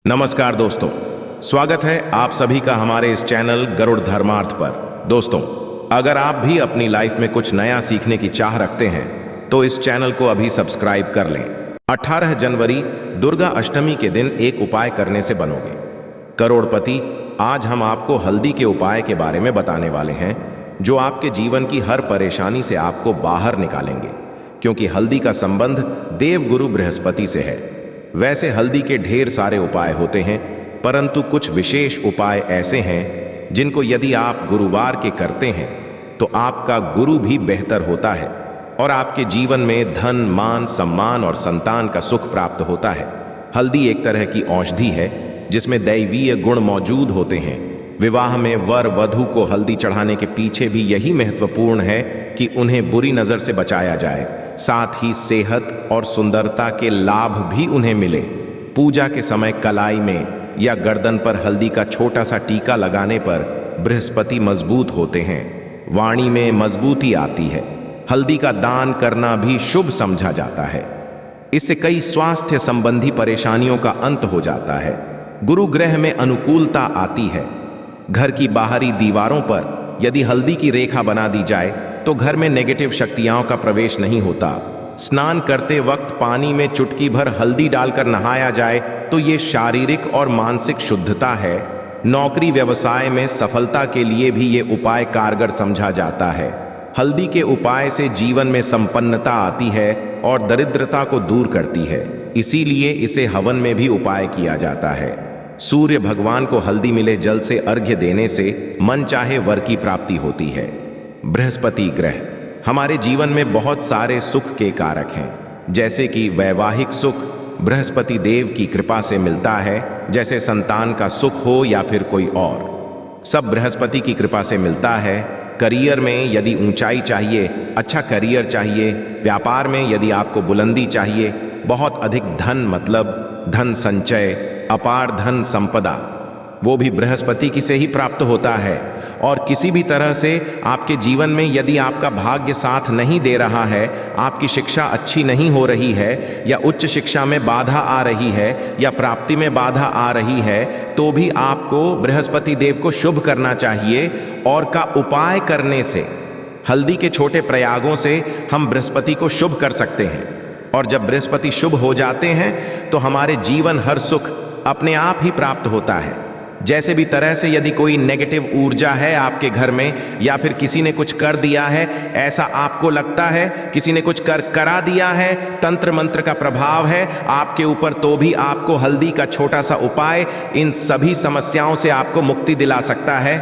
नमस्कार दोस्तों, स्वागत है आप सभी का हमारे इस चैनल गरुड़ धर्मार्थ पर। दोस्तों, अगर आप भी अपनी लाइफ में कुछ नया सीखने की चाह रखते हैं तो इस चैनल को अभी सब्सक्राइब कर लें। 18 जनवरी दुर्गा अष्टमी के दिन एक उपाय करने से बनोगे करोड़पति। आज हम आपको हल्दी के उपाय के बारे में बताने वाले हैं जो आपके जीवन की हर परेशानी से आपको बाहर निकालेंगे, क्योंकि हल्दी का संबंध देवगुरु बृहस्पति से है। वैसे हल्दी के ढेर सारे उपाय होते हैं, परंतु कुछ विशेष उपाय ऐसे हैं जिनको यदि आप गुरुवार के करते हैं तो आपका गुरु भी बेहतर होता है और आपके जीवन में धन, मान, सम्मान और संतान का सुख प्राप्त होता है। हल्दी एक तरह की औषधि है जिसमें दैवीय गुण मौजूद होते हैं। विवाह में वर वधू को हल्दी चढ़ाने के पीछे भी यही महत्वपूर्ण है कि उन्हें बुरी नजर से बचाया जाए, साथ ही सेहत और सुंदरता के लाभ भी उन्हें मिले। पूजा के समय कलाई में या गर्दन पर हल्दी का छोटा सा टीका लगाने पर बृहस्पति मजबूत होते हैं, वाणी में मजबूती आती है। हल्दी का दान करना भी शुभ समझा जाता है। इससे कई स्वास्थ्य संबंधी परेशानियों का अंत हो जाता है। गुरु ग्रह में अनुकूलता आती है। घर की बाहरी दीवारों पर यदि हल्दी की रेखा बना दी जाए तो घर में नेगेटिव शक्तियों का प्रवेश नहीं होता। स्नान करते वक्त पानी में चुटकी भर हल्दी डालकर नहाया जाए तो ये शारीरिक और मानसिक शुद्धता है। नौकरी व्यवसाय में सफलता के लिए भी ये उपाय कारगर समझा जाता है। हल्दी के उपाय से जीवन में संपन्नता आती है और दरिद्रता को दूर करती है, इसीलिए इसे हवन में भी उपाय किया जाता है। सूर्य भगवान को हल्दी मिले जल से अर्घ्य देने से मन चाहे वर की प्राप्ति होती है। बृहस्पति ग्रह हमारे जीवन में बहुत सारे सुख के कारक हैं, जैसे कि वैवाहिक सुख बृहस्पति देव की कृपा से मिलता है, जैसे संतान का सुख हो या फिर कोई और, सब बृहस्पति की कृपा से मिलता है। करियर में यदि ऊंचाई चाहिए, अच्छा करियर चाहिए, व्यापार में यदि आपको बुलंदी चाहिए, बहुत अधिक धन मतलब धन संचय, अपार धन संपदा, वो भी बृहस्पति की से ही प्राप्त होता है। और किसी भी तरह से आपके जीवन में यदि आपका भाग्य साथ नहीं दे रहा है, आपकी शिक्षा अच्छी नहीं हो रही है, या उच्च शिक्षा में बाधा आ रही है, या प्राप्ति में बाधा आ रही है, तो भी आपको बृहस्पति देव को शुभ करना चाहिए। और का उपाय करने से, हल्दी के छोटे प्रयागों से हम बृहस्पति को शुभ कर सकते हैं। और जब बृहस्पति शुभ हो जाते हैं तो हमारे जीवन हर सुख अपने आप ही प्राप्त होता है। जैसे भी तरह से यदि कोई नेगेटिव ऊर्जा है आपके घर में, या फिर किसी ने कुछ कर दिया है, ऐसा आपको लगता है किसी ने कुछ करा दिया है, तंत्र मंत्र का प्रभाव है आपके ऊपर, तो भी आपको हल्दी का छोटा सा उपाय इन सभी समस्याओं से आपको मुक्ति दिला सकता है।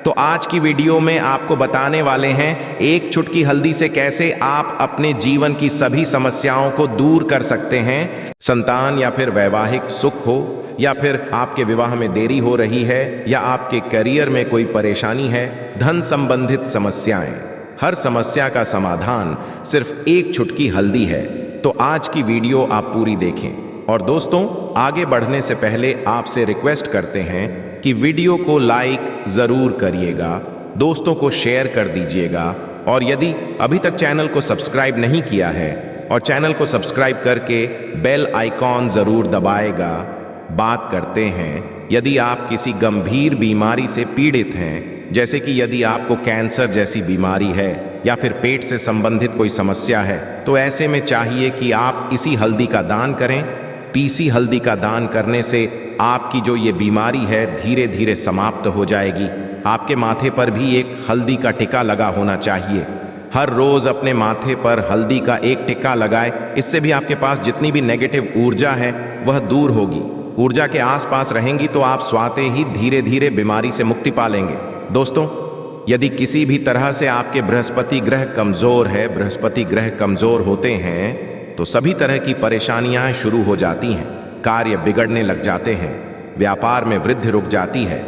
तो आज की वीडियो में आपको बताने वाले हैं एक चुटकी हल्दी से कैसे आप अपने जीवन की सभी समस्याओं को दूर कर सकते हैं। संतान या फिर वैवाहिक सुख हो, या फिर आपके विवाह में देरी हो रही है, या आपके करियर में कोई परेशानी है, धन संबंधित समस्याएं, हर समस्या का समाधान सिर्फ एक चुटकी हल्दी है। तो आज की वीडियो आप पूरी देखें। और दोस्तों, आगे बढ़ने से पहले आपसे रिक्वेस्ट करते हैं कि वीडियो को लाइक जरूर करिएगा, दोस्तों को शेयर कर दीजिएगा, और यदि अभी तक चैनल को सब्सक्राइब नहीं किया है और चैनल को सब्सक्राइब करके बेल आइकॉन जरूर दबाएगा। बात करते हैं, यदि आप किसी गंभीर बीमारी से पीड़ित हैं, जैसे कि यदि आपको कैंसर जैसी बीमारी है या फिर पेट से संबंधित कोई समस्या है, तो ऐसे में चाहिए कि आप इसी हल्दी का दान करें। पीसी हल्दी का दान करने से आपकी जो ये बीमारी है धीरे धीरे समाप्त हो जाएगी। आपके माथे पर भी एक हल्दी का टिका लगा होना चाहिए। हर रोज अपने माथे पर हल्दी का एक टिक्का लगाए, इससे भी आपके पास जितनी भी नेगेटिव ऊर्जा है वह दूर होगी। ऊर्जा के आसपास रहेंगी तो आप स्वाते ही धीरे धीरे बीमारी से मुक्ति पा लेंगे। दोस्तों, यदि किसी भी तरह से आपके बृहस्पति ग्रह कमजोर है, बृहस्पति ग्रह कमजोर होते हैं तो सभी तरह की परेशानियां शुरू हो जाती हैं, कार्य बिगड़ने लग जाते हैं, व्यापार में वृद्धि रुक जाती है।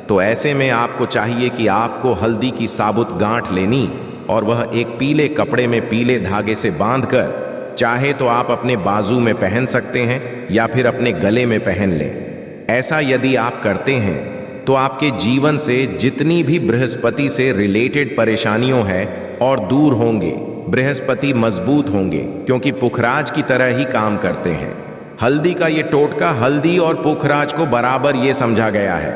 तो ऐसे में आपको चाहिए कि आपको हल्दी की साबुत गांठ लेनी और वह एक पीले कपड़े में पीले धागे से बांधकर, चाहे तो आप अपने बाजू में पहन सकते हैं या फिर अपने गले में पहन लें। ऐसा यदि आप करते हैं तो आपके जीवन से जितनी भी बृहस्पति से रिलेटेड परेशानियों हैं और दूर होंगे। बृहस्पति मजबूत होंगे क्योंकि पुखराज की तरह ही काम करते हैं। हल्दी का ये टोटका हल्दी और पुखराज को बराबर ये समझा गया है।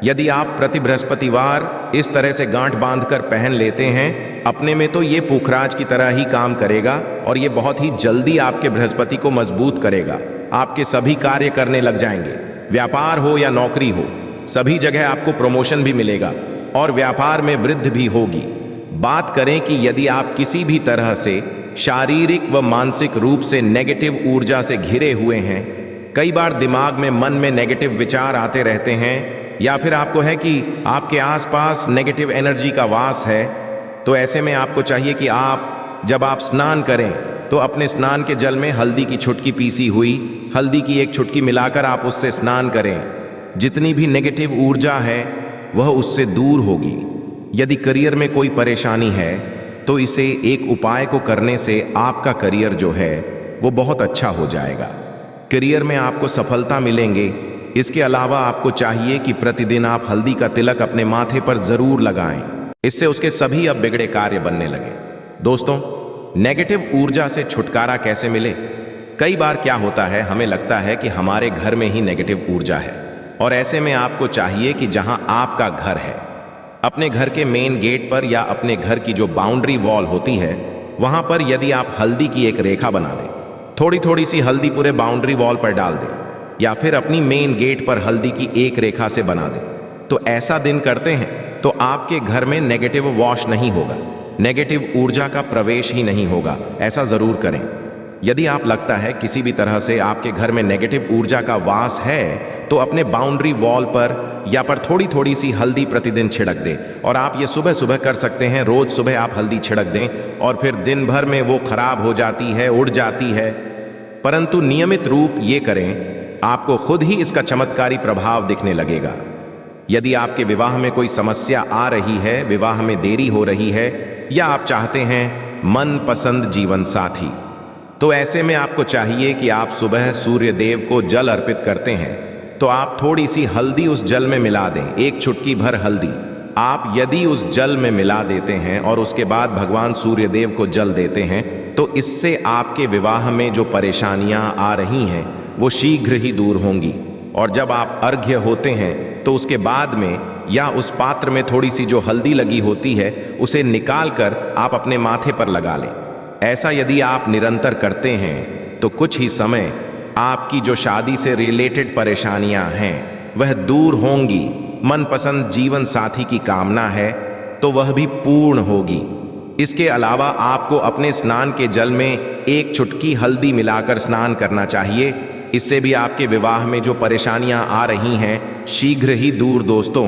यदि आप प्रति बृहस्पतिवार इस तरह से गांठ बांधकर पहन लेते हैं अपने में, तो ये पुखराज की तरह ही काम करेगा और ये बहुत ही जल्दी आपके बृहस्पति को मजबूत करेगा। आपके सभी कार्य करने लग जाएंगे। व्यापार हो या नौकरी हो, सभी जगह आपको प्रमोशन भी मिलेगा और व्यापार में वृद्धि भी होगी। बात करें कि यदि आप किसी भी तरह से शारीरिक व मानसिक रूप से नेगेटिव ऊर्जा से घिरे हुए हैं, कई बार दिमाग में मन में नेगेटिव विचार आते रहते हैं, या फिर आपको है कि आपके आसपास नेगेटिव एनर्जी का वास है, तो ऐसे में आपको चाहिए कि जब आप स्नान करें तो अपने स्नान के जल में हल्दी की छुटकी पीसी हुई हल्दी की एक छुटकी मिलाकर आप उससे स्नान करें। जितनी भी नेगेटिव ऊर्जा है वह उससे दूर होगी। यदि करियर में कोई परेशानी है तो इसे एक उपाय को करने से आपका करियर जो है वो बहुत अच्छा हो जाएगा। करियर में आपको सफलता मिलेंगे। इसके अलावा आपको चाहिए कि प्रतिदिन आप हल्दी का तिलक अपने माथे पर जरूर लगाएं। इससे उसके सभी अब बिगड़े कार्य बनने लगे। दोस्तों, नेगेटिव ऊर्जा से छुटकारा कैसे मिले? कई बार क्या होता है, हमें लगता है कि हमारे घर में ही नेगेटिव ऊर्जा है, और ऐसे में आपको चाहिए कि जहां आपका घर है, अपने घर के मेन गेट पर या अपने घर की जो बाउंड्री वॉल होती है वहां पर यदि आप हल्दी की एक रेखा बना दें, थोड़ी थोड़ी सी हल्दी पूरे बाउंड्री वॉल पर डाल दें, या फिर अपनी मेन गेट पर हल्दी की एक रेखा से बना दें, तो ऐसा दिन करते हैं तो आपके घर में नेगेटिव वॉश नहीं होगा, नेगेटिव ऊर्जा का प्रवेश ही नहीं होगा। ऐसा जरूर करें। यदि आप लगता है किसी भी तरह से आपके घर में नेगेटिव ऊर्जा का वास है, तो अपने बाउंड्री वॉल पर या पर थोड़ी थोड़ी सी हल्दी प्रतिदिन छिड़क दें। और आप ये सुबह सुबह कर सकते हैं। रोज सुबह आप हल्दी छिड़क दें और फिर दिन भर में वो खराब हो जाती है, उड़ जाती है, परंतु नियमित रूप ये करें, आपको खुद ही इसका चमत्कारी प्रभाव दिखने लगेगा। यदि आपके विवाह में कोई समस्या आ रही है, विवाह में देरी हो रही है, या आप चाहते हैं मनपसंद जीवन साथी, तो ऐसे में आपको चाहिए कि आप सुबह सूर्य देव को जल अर्पित करते हैं तो आप थोड़ी सी हल्दी उस जल में मिला दें। एक चुटकी भर हल्दी आप यदि उस जल में मिला देते हैं और उसके बाद भगवान सूर्य देव को जल देते हैं, तो इससे आपके विवाह में जो परेशानियां आ रही हैं वो शीघ्र ही दूर होंगी। और जब आप अर्घ्य होते हैं तो उसके बाद में या उस पात्र में थोड़ी सी जो हल्दी लगी होती है उसे निकाल कर आप अपने माथे पर लगा लें। ऐसा यदि आप निरंतर करते हैं तो कुछ ही समय आपकी जो शादी से रिलेटेड परेशानियां हैं वह दूर होंगी। मनपसंद जीवन साथी की कामना है तो वह भी पूर्ण होगी। इसके अलावा आपको अपने स्नान के जल में एक चुटकी हल्दी मिलाकर स्नान करना चाहिए। इससे भी आपके विवाह में जो परेशानियां आ रही हैं शीघ्र ही दूर। दोस्तों,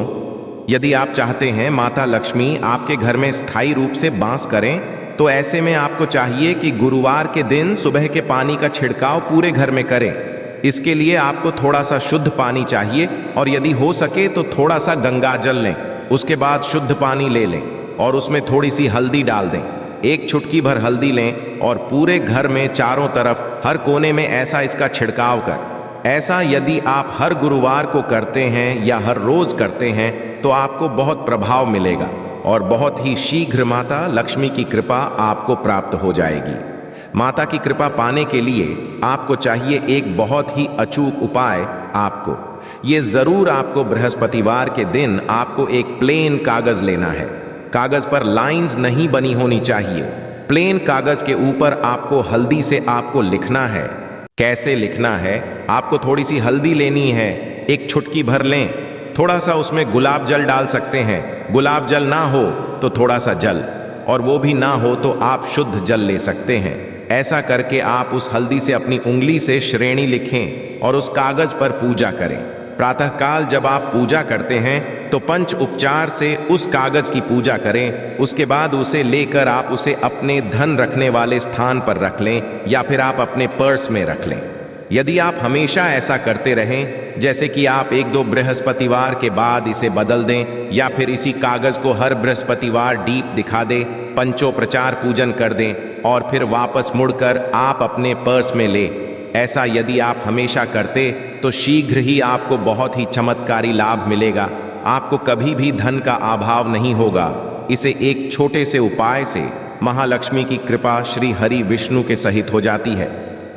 यदि आप चाहते हैं माता लक्ष्मी आपके घर में स्थायी रूप से वास करें, तो ऐसे में आपको चाहिए कि गुरुवार के दिन सुबह के पानी का छिड़काव पूरे घर में करें। इसके लिए आपको थोड़ा सा शुद्ध पानी चाहिए और यदि हो सके तो थोड़ा सा गंगा जल लें। उसके बाद शुद्ध पानी ले लें और उसमें थोड़ी सी हल्दी डाल दें। एक चुटकी भर हल्दी लें और पूरे घर में चारों तरफ हर कोने में ऐसा इसका छिड़काव कर। ऐसा यदि आप हर गुरुवार को करते हैं या हर रोज करते हैं तो आपको बहुत प्रभाव मिलेगा और बहुत ही शीघ्र माता लक्ष्मी की कृपा आपको प्राप्त हो जाएगी। माता की कृपा पाने के लिए आपको चाहिए एक बहुत ही अचूक उपाय। आपको ये जरूर आपको बृहस्पतिवार के दिन आपको एक प्लेन कागज लेना है। कागज पर लाइंस नहीं बनी होनी चाहिए। प्लेन कागज के ऊपर आपको हल्दी से आपको लिखना है। कैसे लिखना है? आपको थोड़ी सी हल्दी लेनी है, एक चुटकी भर लें, थोड़ा सा उसमें गुलाब जल डाल सकते हैं। गुलाब जल ना हो तो थोड़ा सा जल, और वो भी ना हो तो आप शुद्ध जल ले सकते हैं। ऐसा करके आप उस हल्दी से अपनी उंगली से श्रेणी लिखें और उस कागज पर पूजा करें। प्रातःकाल जब आप पूजा करते हैं तो पंच उपचार से उस कागज की पूजा करें। उसके बाद उसे लेकर आप उसे अपने धन रखने वाले स्थान पर रख लें या फिर आप अपने पर्स में रख लें। यदि आप हमेशा ऐसा करते रहें, जैसे कि आप एक दो बृहस्पतिवार के बाद इसे बदल दें या फिर इसी कागज को हर बृहस्पतिवार डीप दिखा दें, पंचोपचार पूजन कर दें और फिर वापस मुड़कर आप अपने पर्स में ले। ऐसा यदि आप हमेशा करते तो शीघ्र ही आपको बहुत ही चमत्कारी लाभ मिलेगा। आपको कभी भी धन का अभाव नहीं होगा। इसे एक छोटे से उपाय से महालक्ष्मी की कृपा श्री हरि विष्णु के सहित हो जाती है।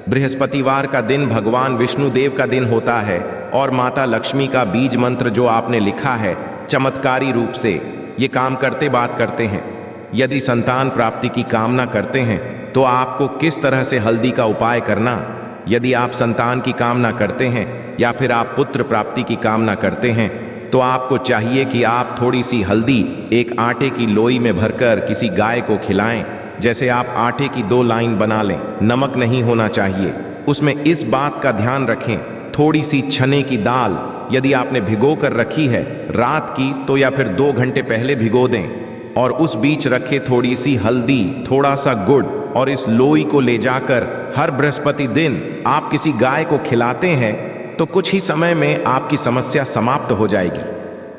बृहस्पतिवार का दिन भगवान विष्णु देव का दिन होता है और माता लक्ष्मी का बीज मंत्र जो आपने लिखा है चमत्कारी रूप से ये काम करते बात करते हैं। यदि संतान प्राप्ति की कामना करते हैं तो आपको किस तरह से हल्दी का उपाय करना, यदि आप संतान की कामना करते हैं या फिर आप पुत्र प्राप्ति की कामना करते हैं तो आपको चाहिए कि आप थोड़ी सी हल्दी एक आटे की लोई में भरकर किसी गाय को खिलाएं। जैसे आप आटे की 2 लाइन बना लें, नमक नहीं होना चाहिए। उसमें इस बात का ध्यान रखें, थोड़ी सी चने की दाल यदि आपने भिगो कर रखी है रात की तो या फिर 2 घंटे पहले भिगो दें और उस बीच रखे थोड़ी सी हल्दी, थोड़ा सा गुड़ और इस लोई को ले जाकर हर बृहस्पति दिन आप किसी गाय को खिलाते हैं तो कुछ ही समय में आपकी समस्या समाप्त हो जाएगी।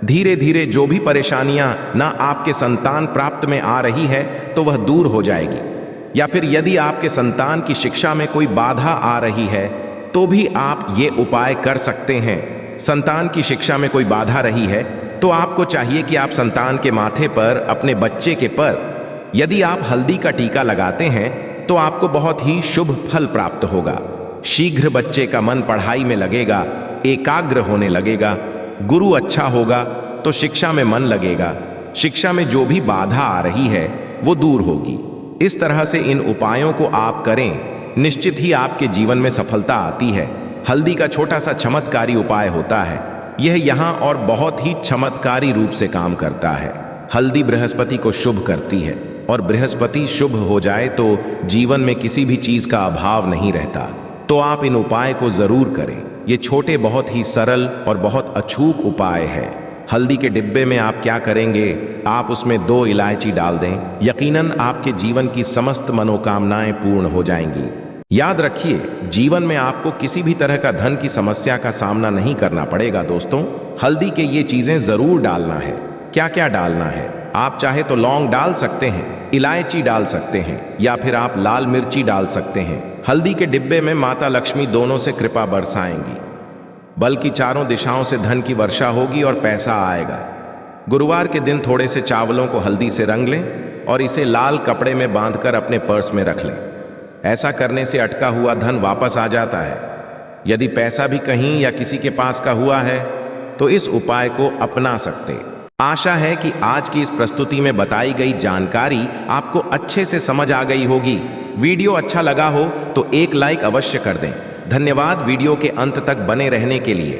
धीरे धीरे जो भी परेशानियां ना आपके संतान प्राप्त में आ रही है तो वह दूर हो जाएगी। या फिर यदि आपके संतान की शिक्षा में कोई बाधा आ रही है तो भी आप ये उपाय कर सकते हैं। संतान की शिक्षा में कोई बाधा रही है तो आपको चाहिए कि आप संतान के माथे पर, अपने बच्चे के पर यदि आप हल्दी का टीका लगाते हैं तो आपको बहुत ही शुभ फल प्राप्त होगा। शीघ्र बच्चे का मन पढ़ाई में लगेगा, एकाग्र होने लगेगा, गुरु अच्छा होगा तो शिक्षा में मन लगेगा, शिक्षा में जो भी बाधा आ रही है वो दूर होगी। इस तरह से इन उपायों को आप करें, निश्चित ही आपके जीवन में सफलता आती है। हल्दी का छोटा सा चमत्कारी उपाय होता है, यह यहाँ और बहुत ही चमत्कारी रूप से काम करता है। हल्दी बृहस्पति को शुभ करती है और बृहस्पति शुभ हो जाए तो जीवन में किसी भी चीज का अभाव नहीं रहता। तो आप इन उपाय को जरूर करें। ये छोटे बहुत ही सरल और बहुत अचूक उपाय है। हल्दी के डिब्बे में आप क्या करेंगे, आप उसमें 2 इलायची डाल दें, यकीनन आपके जीवन की समस्त मनोकामनाएं पूर्ण हो जाएंगी। याद रखिए, जीवन में आपको किसी भी तरह का धन की समस्या का सामना नहीं करना पड़ेगा। दोस्तों, हल्दी के ये चीजें जरूर डालना है। क्या क्या डालना है, आप चाहे तो लौंग डाल सकते हैं, इलायची डाल सकते हैं या फिर आप लाल मिर्ची डाल सकते हैं। हल्दी के डिब्बे में माता लक्ष्मी दोनों से कृपा बरसाएंगी, बल्कि चारों दिशाओं से धन की वर्षा होगी और पैसा आएगा। गुरुवार के दिन थोड़े से चावलों को हल्दी से रंग लें और इसे लाल कपड़े में बांधकर अपने पर्स में रख लें। ऐसा करने से अटका हुआ धन वापस आ जाता है। यदि पैसा भी कहीं या किसी के पास का हुआ है तो इस उपाय को अपना सकते। आशा है कि आज की इस प्रस्तुति में बताई गई जानकारी आपको अच्छे से समझ आ गई होगी। वीडियो अच्छा लगा हो तो एक लाइक अवश्य कर दें। धन्यवाद वीडियो के अंत तक बने रहने के लिए।